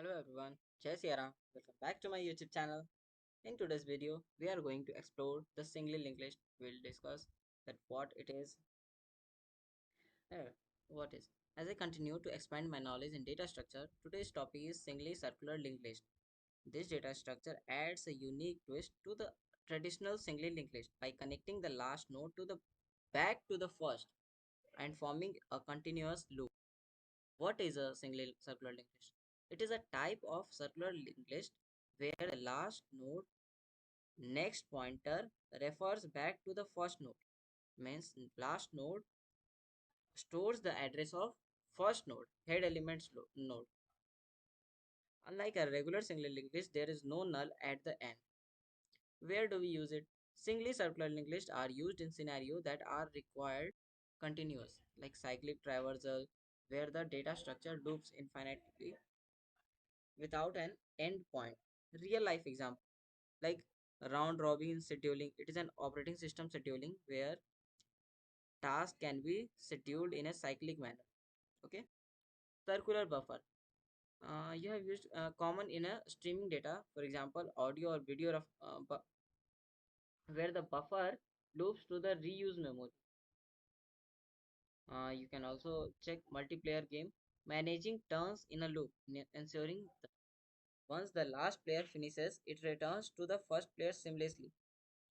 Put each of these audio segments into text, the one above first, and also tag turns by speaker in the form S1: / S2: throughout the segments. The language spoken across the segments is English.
S1: Hello everyone, Jai Sierra. Welcome back to my YouTube channel. In today's video, we are going to explore the single linked list. We'll discuss that uh, what is. As I continue to expand my knowledge in data structure, today's topic is singly circular linked list. This data structure adds a unique twist to the traditional singly linked list by connecting the last node to the back to the first and forming a continuous loop. What is a single circular linked list? It is a type of circular linked list where the last node next pointer refers back to the first node. Means last node stores the address of first node, head elements node. Unlike a regular single linked list, there is no null at the end. Where do we use it? Singly circular linked lists are used in scenarios that are required continuous, like cyclic traversal, where the data structure loops infinitely without an end point. Real life example like round robin scheduling. It is an operating system scheduling where tasks can be scheduled in a cyclic manner. Okay. Circular buffer. You have used common in a streaming data, for example, audio or video of where the buffer loops to the reuse memory. You can also check multiplayer game managing turns in a loop, ensuring that once the last player finishes, it returns to the first player seamlessly.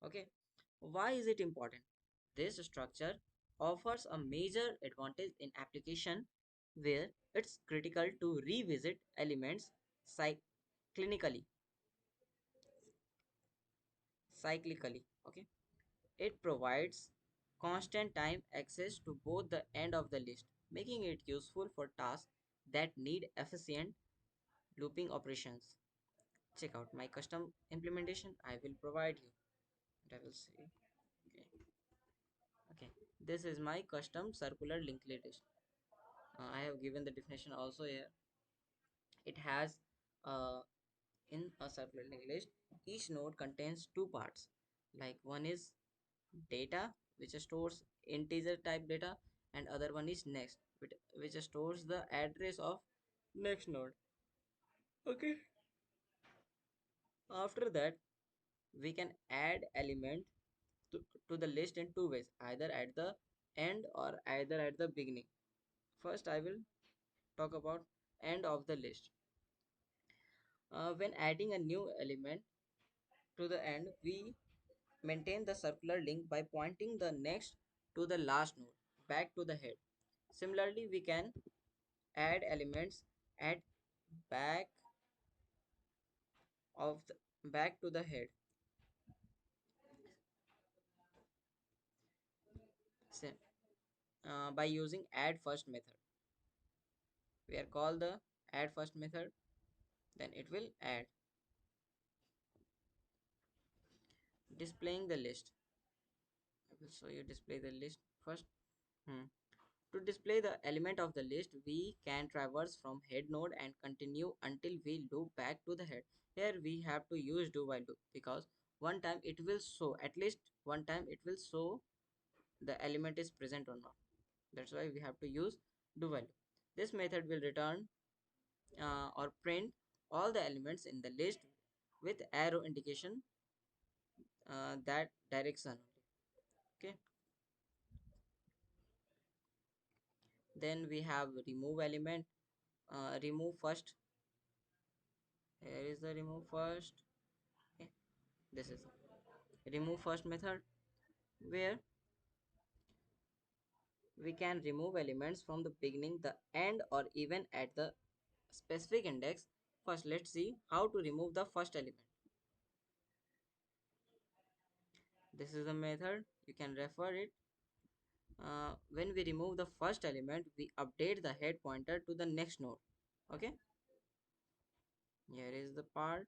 S1: Okay. Why is it important? This structure offers a major advantage in application where it's critical to revisit elements cyclically cyclically. Okay. It provides constant time access to both the end of the list, making it useful for tasks that need efficient looping operations. Check out my custom implementation. I will provide you. And I will say, okay, okay. This is my custom circular linked list. I have given the definition also here. It has uh, in a circular linked list, each node contains two parts. Like one is data, which stores integer type data, and other one is next, which stores the address of next node. Okay. After that, we can add element to the list in two ways, either at the end or either at the beginning. First, I will talk about end of the list. When adding a new element to the end, we maintain the circular link by pointing the next to the last node back to the head. Similarly, we can add elements at back of the back to the head by using add first method. We are called the add first method, then it will add displaying the list. I will show you display the list first. Hmm. To display the element of the list, we can traverse from head node and continue until we loop back to the head. Here we have to use do while loop because one time it will show, at least one time it will show the element is present or not. That's why we have to use do while loop. This method will return or print all the elements in the list with arrow indication that direction. Okay. Then we have remove element. Remove first. Here is the remove first. Okay. This is remove first method where we can remove elements from the beginning, the end, or even at the specific index. First, let's see how to remove the first element. This is the method. You can refer it. When we remove the first element, we update the head pointer to the next node. Okay. Here is the part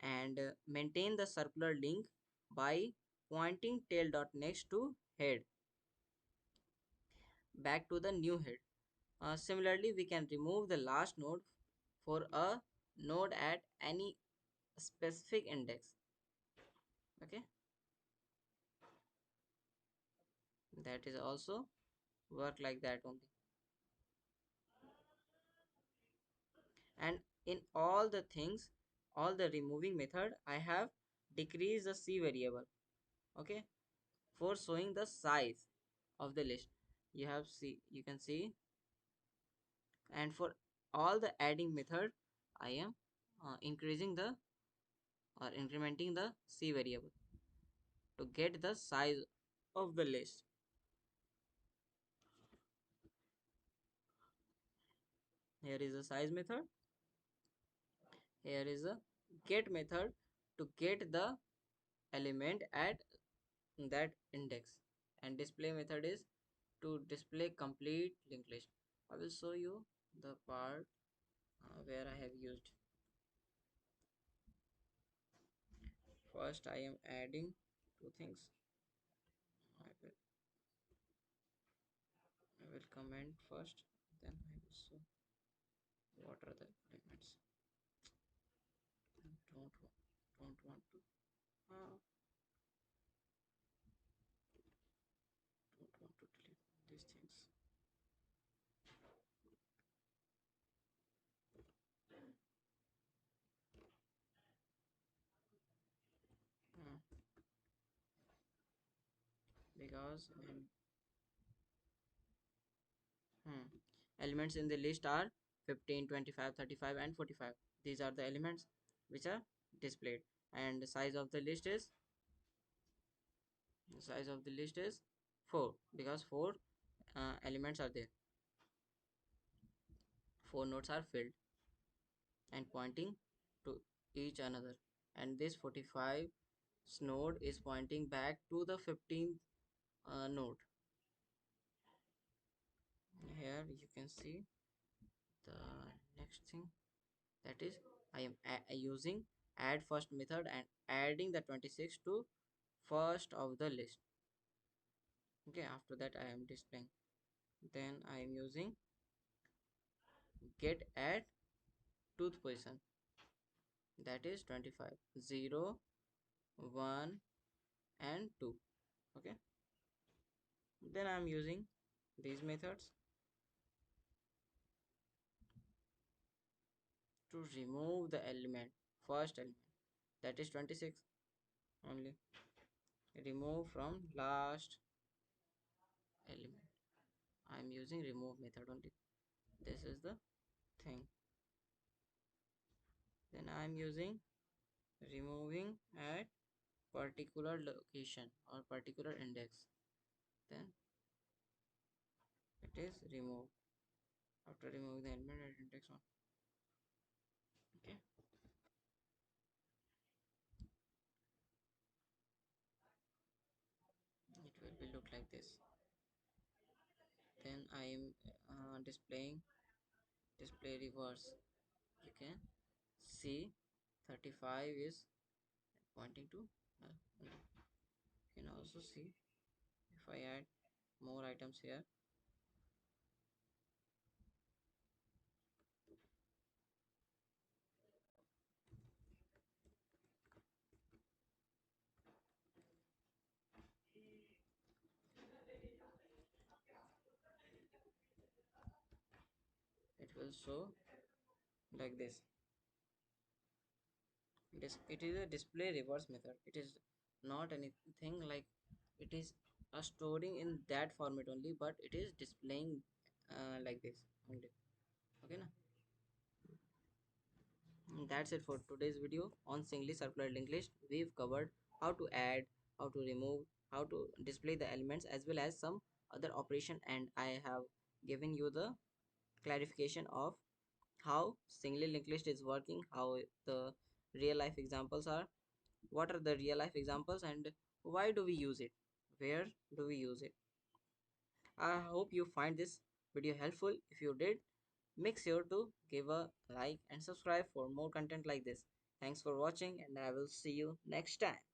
S1: and maintain the circular link by pointing tail dot next to head back to the new head. Similarly, we can remove the last node for a node at any specific index. Okay, that is also work like that only. And in all the things, all the removing method, I have decreased the C variable. Okay, for showing the size of the list, you can see. And for all the adding method, I am increasing the or incrementing the C variable to get the size of the list. Here is the size method. Here is a get method to get the element at that index. And display method is to display complete linked list. I will show you the part where I have used. First, I am adding two things. I will, I will comment first, then I will show what are the elements. I don't want to uh, don't want to delete these things. uh, because hmm, elements in the list are 15, 25, 35, and 45. These are the elements which are displayed, and the size of the list is 4 because 4 elements are there. 4 nodes are filled and pointing to each another, and this 45 node is pointing back to the 15th node. Here you can see the next thing, that is I am using add first method and adding the 26 to first of the list. Okay, after that I am displaying. Then I am using get add tooth position, that is 25, 0, 1, and 2. Okay, then I am using these methods to remove the element, first element, that is 26 only. Remove from last element. I am using remove method only. This is the thing. Then I am using removing at particular location or particular index. Then it is remove after removing the element at index 1. Okay, it will be look like this. Then I am displaying display reverse. You can see 35 is pointing to no. You can also see if I add more items here, it will show like this. It is a display reverse method. It is not anything like it is a storing in that format only, but it is displaying like this only. Okay na? That's it for today's video on singly circular linked list. We've covered how to add, how to remove, how to display the elements, as well as some other operation, and I have given you the clarification of how singly linked list is working, how the real life examples are, what are the real life examples, and why do we use it, where do we use it. I hope you find this video helpful. If you did, make sure to give a like and subscribe for more content like this. Thanks for watching, and I will see you next time.